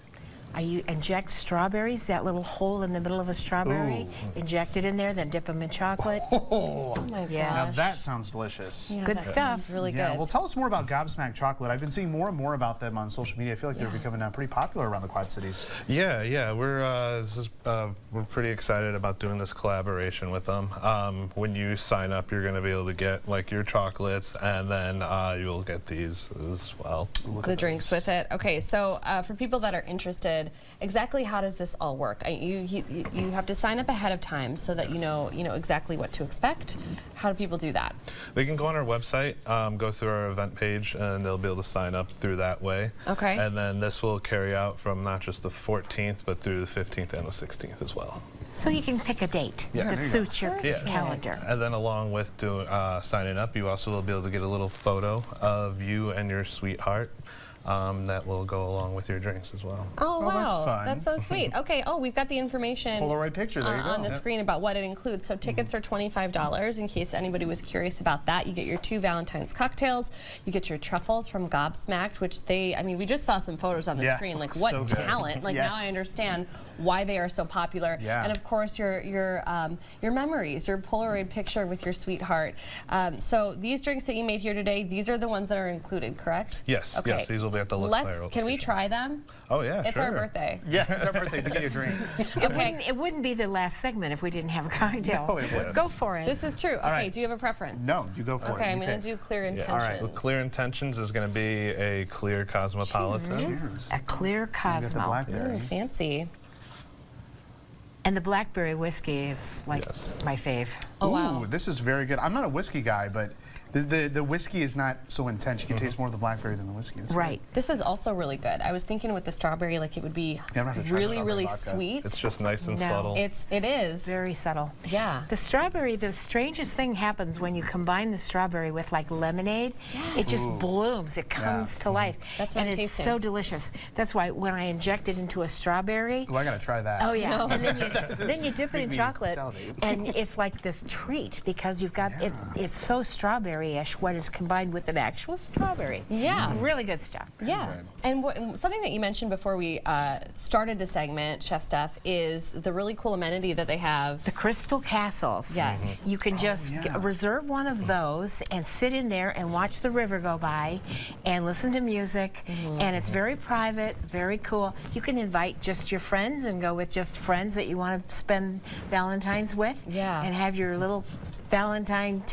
Speaker 4: I inject strawberries, that little hole in the middle of a strawberry, inject it in there, then dip them in chocolate.
Speaker 3: Oh
Speaker 2: my gosh.
Speaker 3: Now that sounds delicious.
Speaker 2: Yeah,
Speaker 4: Good
Speaker 2: that
Speaker 4: stuff.
Speaker 2: sounds really
Speaker 3: Yeah,
Speaker 2: good.
Speaker 3: well, tell us more about Gobsmacked chocolate. I've been seeing more and more about them on social media. I feel like they're becoming pretty popular around the Quad Cities.
Speaker 9: Yeah, we're pretty excited about doing this collaboration with them. When you sign up, you're going to be able to get like your chocolates, and then you'll get these as well.
Speaker 2: The drinks with it. Okay, so for people that are interested, exactly how does this all work? You have to sign up ahead of time so that you know exactly what to expect. How do people do that?
Speaker 9: They can go on our website, go through our event page, and they'll be able to sign up through that way.
Speaker 2: Okay.
Speaker 9: And then this will carry out from not just the 14th, but through the 15th and the 16th as well.
Speaker 4: So you can pick a date that suits your calendar.
Speaker 9: And then along with signing up, you also will be able to get a little photo of you and your sweetheart. That will go along with your drinks as well.
Speaker 2: Oh, wow.
Speaker 3: That's fun.
Speaker 2: That's so sweet. Okay, we've got the information
Speaker 3: Polaroid picture, there you go.
Speaker 2: on the screen about what it includes. So tickets are $25 in case anybody was curious about that. You get your 2 Valentine's cocktails. You get your truffles from Gobsmacked, which we just saw some photos on the screen. Like, what
Speaker 3: so good.
Speaker 2: talent. Like, now I understand why they are so popular.
Speaker 3: Yeah.
Speaker 2: And of course, your memories, your Polaroid picture with your sweetheart. So these drinks that you made here today, these are the ones that are included, correct?
Speaker 9: Yes,
Speaker 2: Okay.
Speaker 9: yes, these will be at the LeClaire location.
Speaker 2: Can we try them?
Speaker 9: Oh yeah,
Speaker 2: It's
Speaker 9: sure.
Speaker 2: our birthday.
Speaker 3: Yeah, it's our birthday. We get you a drink.
Speaker 4: It wouldn't be the last segment if we didn't have a cocktail.
Speaker 3: No, it wouldn't.
Speaker 4: Go for it.
Speaker 2: This is true. Okay,
Speaker 3: right.
Speaker 2: do you have a preference?
Speaker 3: No, you go for it.
Speaker 2: Okay, I'm
Speaker 3: You
Speaker 2: going to
Speaker 3: pick.
Speaker 2: do Clear Intentions.
Speaker 3: All right.
Speaker 9: So Clear Intentions is going to be a clear cosmopolitan.
Speaker 3: Cheers.
Speaker 4: A clear
Speaker 3: You get the
Speaker 4: Cosmo.
Speaker 3: blackberry.
Speaker 2: Ooh, fancy.
Speaker 4: And the blackberry whiskey is like my fave.
Speaker 2: Oh, wow.
Speaker 3: Ooh, this is very good. I'm not a whiskey guy, but the whiskey is not so intense. You can taste more of the blackberry than the whiskey. That's
Speaker 4: Right.
Speaker 2: This is also really good. I was thinking with the strawberry, like it would be
Speaker 3: I'm gonna have to try
Speaker 2: really,
Speaker 3: strawberry
Speaker 2: really
Speaker 3: vodka.
Speaker 2: sweet.
Speaker 9: It's just nice and
Speaker 4: No.
Speaker 9: subtle.
Speaker 2: It is.
Speaker 4: Very subtle.
Speaker 2: Yeah.
Speaker 4: The strawberry, the strangest thing happens when you combine the strawberry with like lemonade. It just blooms. It comes to life.
Speaker 2: That's what
Speaker 4: and
Speaker 2: I'm
Speaker 4: it's
Speaker 2: tasting.
Speaker 4: so delicious. That's why when I inject it into a strawberry,
Speaker 3: Oh, I gotta try that.
Speaker 4: oh yeah, and then you dip it in
Speaker 3: me
Speaker 4: chocolate,
Speaker 3: salivate.
Speaker 4: and it's like this treat because you've got it. It's so strawberry-ish when it's combined with an actual strawberry.
Speaker 2: Yeah.
Speaker 4: Really good stuff.
Speaker 2: Yeah, and something that you mentioned before we started the segment, Chef Steph, is the really cool amenity that they have.
Speaker 4: The Crystal Castles.
Speaker 2: Yes.
Speaker 4: You can just reserve one of those and sit in there and watch the river go by and listen to music. And it's very private, very cool. You can invite just your friends and go with just friends that you want to spend Valentine's with.
Speaker 2: Yeah.
Speaker 4: And have your little Valentine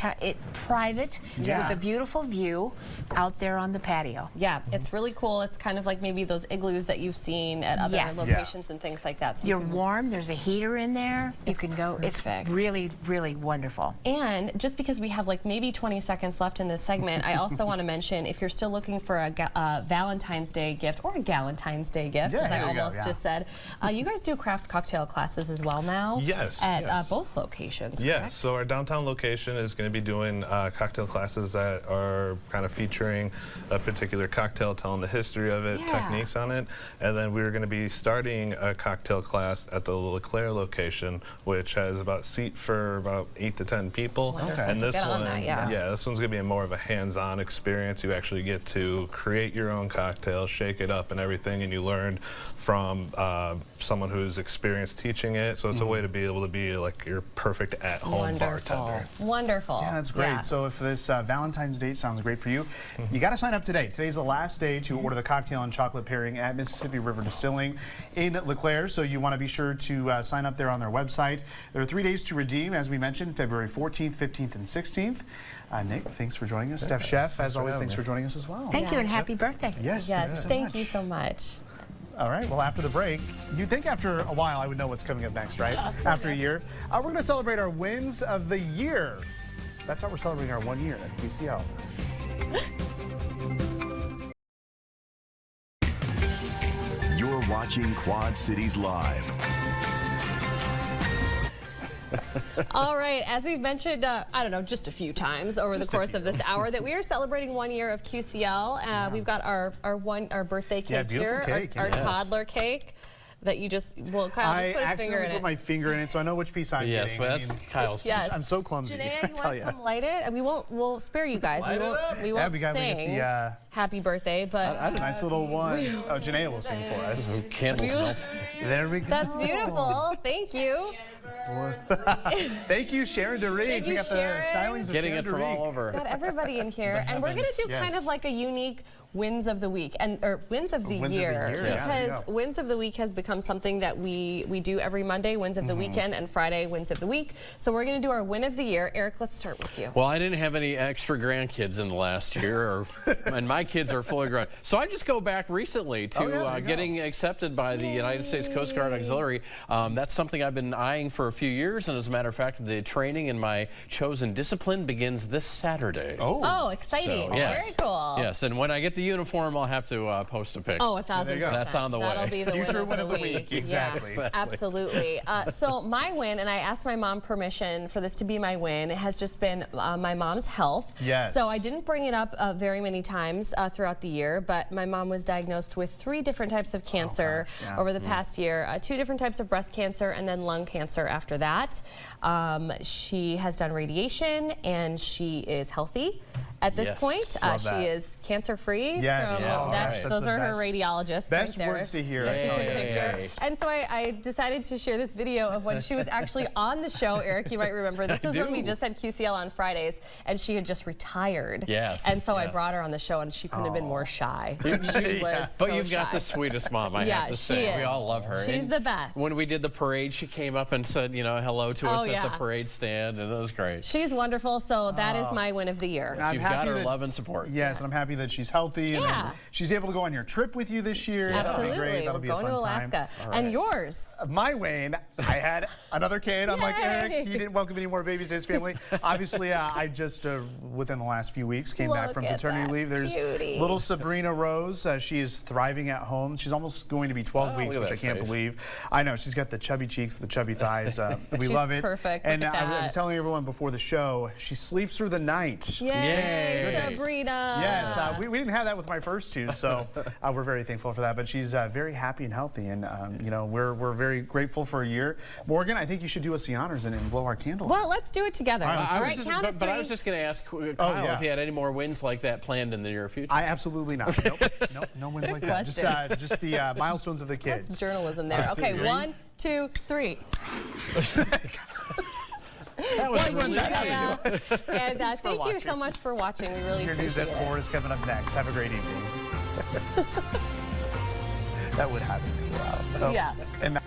Speaker 4: private with a beautiful view out there on the patio.
Speaker 2: Yeah, it's really cool. It's kind of like maybe those igloos that you've seen at other locations and things like that. So
Speaker 4: You're warm. There's a heater in there. You can go.
Speaker 2: perfect.
Speaker 4: It's really, really wonderful.
Speaker 2: And just because we have like maybe 20 seconds left in this segment, I also want to mention if you're still looking for a Valentine's Day gift or a Galentine's Day gift, as I almost just said, you guys do craft cocktail classes as well now?
Speaker 9: Yes.
Speaker 2: At both locations,
Speaker 9: Yes,
Speaker 2: correct?
Speaker 9: so our downtown location is going to be doing cocktail classes that are kind of featuring a particular cocktail, telling the history of it, techniques on it. And then we're going to be starting a cocktail class at the LeClaire location, which has about seat for about 8 to 10 people.
Speaker 2: Okay.
Speaker 9: And this
Speaker 2: Get on
Speaker 9: one,
Speaker 2: that,
Speaker 9: this one's going to be more of a hands-on experience. You actually get to create your own cocktail, shake it up and everything, and you learn from someone who's experienced teaching it. So it's a way to be able to be like your perfect at-home bartender.
Speaker 2: Wonderful.
Speaker 3: Yeah, that's great. So if this Valentine's date sounds great for you, you got to sign up today. Today's the last day to order the cocktail and chocolate pairing at Mississippi River Distilling in LeClaire. So you want to be sure to sign up there on their website. There are 3 days to redeem, as we mentioned, February 14th, 15th, and 16th. Nick, thanks for joining us. Steph Chef, as always, thanks for joining us as well.
Speaker 4: Thank you and happy birthday.
Speaker 3: Yes,
Speaker 2: Thank you so much.
Speaker 3: All right, well, after the break, you'd think after a while I would know what's coming up next, right? After a year. We're going to celebrate our wins of the year. That's how we're celebrating our 1 year at QCL.
Speaker 1: You're watching Quad Cities Live.
Speaker 2: All right, as we've mentioned, I don't know, just a few times over the course of this hour, that we are celebrating 1 year of QCL. We've got our birthday cake here,
Speaker 3: beautiful cake,
Speaker 2: our
Speaker 3: yes.
Speaker 2: toddler cake. that you just, well, Kyle, just put his finger in
Speaker 3: accidentally
Speaker 2: it.
Speaker 3: put my finger in it, so I know which piece I'm
Speaker 10: Yes,
Speaker 3: getting.
Speaker 10: but that's Kyle's.
Speaker 2: Yes.
Speaker 3: I'm so clumsy.
Speaker 2: Janae,
Speaker 3: I
Speaker 2: you
Speaker 3: tell
Speaker 2: want
Speaker 3: you.
Speaker 2: to come light it? And we'll spare you guys.
Speaker 10: Light it up.
Speaker 2: We
Speaker 3: Yeah,
Speaker 2: won't
Speaker 3: we gotta get
Speaker 2: sing
Speaker 3: the,
Speaker 2: happy birthday, but
Speaker 3: nice little one. Oh, Janae will sing for us.
Speaker 10: Candles melt.
Speaker 3: There we go.
Speaker 2: that's beautiful. Thank you.
Speaker 3: Thank you, Sharon DeReek.
Speaker 2: Thank
Speaker 3: We
Speaker 2: you,
Speaker 3: got
Speaker 2: Sharon.
Speaker 3: the stylings of
Speaker 10: Getting
Speaker 3: Sharon
Speaker 10: it from all
Speaker 3: DeReek.
Speaker 10: over.
Speaker 2: Got everybody in here, and we're gonna do kind of like a unique wins of the week or wins of the
Speaker 3: Wins of the
Speaker 2: year,
Speaker 3: year, yeah.
Speaker 2: because
Speaker 3: Yeah.
Speaker 2: wins of the week has become something that we do every Monday, wins of the weekend, and Friday wins of the week. So we're gonna do our win of the year. Eric, let's start with you.
Speaker 10: Well, I didn't have any extra grandkids in the last year, and my kids are fully grown. So I just go back recently to
Speaker 3: there you
Speaker 10: getting accepted by the United States Coast Guard Auxiliary. That's something I've been eyeing for a few years, and as a matter of fact, the training in my chosen discipline begins this Saturday.
Speaker 2: Oh, exciting.
Speaker 10: So, yes.
Speaker 2: Very cool.
Speaker 10: Yes, and when I get the uniform, I'll have to post a pic.
Speaker 2: Oh, 1,000%.
Speaker 10: That's on the way.
Speaker 2: That'll be the
Speaker 3: Future
Speaker 2: win of the week.
Speaker 3: Exactly.
Speaker 2: Yeah, absolutely. So my win, and I asked my mom permission for this to be my win, has just been my mom's health.
Speaker 3: Yes.
Speaker 2: So I didn't bring it up very many times throughout the year, but my mom was diagnosed with 3 different types of cancer over the past year. 2 different types of breast cancer and then lung cancer after that. She has done radiation and she is healthy at this point.
Speaker 3: Love
Speaker 2: she
Speaker 3: that.
Speaker 2: is cancer-free.
Speaker 3: Yes.
Speaker 2: From
Speaker 3: Oh,
Speaker 2: that's,
Speaker 3: right.
Speaker 2: those
Speaker 3: That's
Speaker 2: are
Speaker 3: the
Speaker 2: her
Speaker 3: best.
Speaker 2: radiologists
Speaker 3: Best
Speaker 2: right there.
Speaker 3: words to hear.
Speaker 2: That she took a
Speaker 3: Hey.
Speaker 2: picture. And so I decided to share this video of when she was actually on the show. Eric, you might remember. This is when we just had QCL on Fridays, and she had just retired.
Speaker 10: Yes.
Speaker 2: And so I
Speaker 10: yes.
Speaker 2: brought her on the show, and she couldn't have been more shy. She was
Speaker 10: But
Speaker 2: so
Speaker 10: you've got
Speaker 2: shy.
Speaker 10: the sweetest mom, I have to
Speaker 2: she
Speaker 10: say.
Speaker 2: is.
Speaker 10: We all love her.
Speaker 2: She's
Speaker 10: And
Speaker 2: the best.
Speaker 10: When we did the parade, she came up and said, you know, hello to us at the parade stand, and it was great.
Speaker 2: She's wonderful, so that is my win of the year.
Speaker 3: I'm
Speaker 10: You've got
Speaker 3: happy
Speaker 10: her
Speaker 3: that-
Speaker 10: love and support.
Speaker 3: Yes, and I'm happy that she's healthy and
Speaker 2: Yeah.
Speaker 3: then she's able to go on your trip with you this year. That'll be great.
Speaker 2: Absolutely.
Speaker 3: That'll
Speaker 2: We're
Speaker 3: be
Speaker 2: going
Speaker 3: a
Speaker 2: to
Speaker 3: fun
Speaker 2: Alaska.
Speaker 3: time.
Speaker 2: And yours?
Speaker 3: My Wayne, I had another kid. Unlike
Speaker 2: Yay!
Speaker 3: Eric, he didn't welcome any more babies to his family. Obviously, I just, within the last few weeks, came back
Speaker 2: Look
Speaker 3: from
Speaker 2: at
Speaker 3: paternity
Speaker 2: that
Speaker 3: leave. There's
Speaker 2: cutie.
Speaker 3: little Sabrina Rose. She is thriving at home. She's almost going to be 12 weeks,
Speaker 10: look
Speaker 3: which
Speaker 10: at
Speaker 3: I
Speaker 10: that
Speaker 3: can't
Speaker 10: face.
Speaker 3: believe. I know, she's got the chubby cheeks, the chubby thighs. We
Speaker 2: She's
Speaker 3: love it.
Speaker 2: perfect.
Speaker 3: And
Speaker 2: Look at
Speaker 3: I was
Speaker 2: that.
Speaker 3: telling everyone before the show, she sleeps through the night.
Speaker 2: Yay,
Speaker 10: Yay.
Speaker 2: Sabrina.
Speaker 3: Yes, we didn't have that with my first 2, so we're very thankful for that. But she's very happy and healthy, and you know, we're very grateful for a year. Morgan, I think you should do us the honors and blow our candle.
Speaker 2: Well, let's do it together.
Speaker 3: All right, let's
Speaker 2: All
Speaker 3: do it.
Speaker 2: right, count to
Speaker 10: But I
Speaker 2: 3.
Speaker 10: was just going to ask Kyle
Speaker 3: yeah.
Speaker 10: if he had any more wins like that planned in the near future.
Speaker 3: I absolutely not. Nope, no wins like that. Just the milestones of the kids.
Speaker 2: That's journalism there. Okay, 1, 2, 3.
Speaker 10: That was
Speaker 2: Well,
Speaker 10: really
Speaker 2: yeah.
Speaker 10: good.
Speaker 2: And
Speaker 3: Thanks for
Speaker 2: thank you
Speaker 3: watching.
Speaker 2: so much for watching. We really
Speaker 3: Your news
Speaker 2: appreciate
Speaker 3: at
Speaker 2: it.
Speaker 3: 4 is coming up next. Have a great evening. That would happen. Wow.
Speaker 2: Yeah.
Speaker 3: And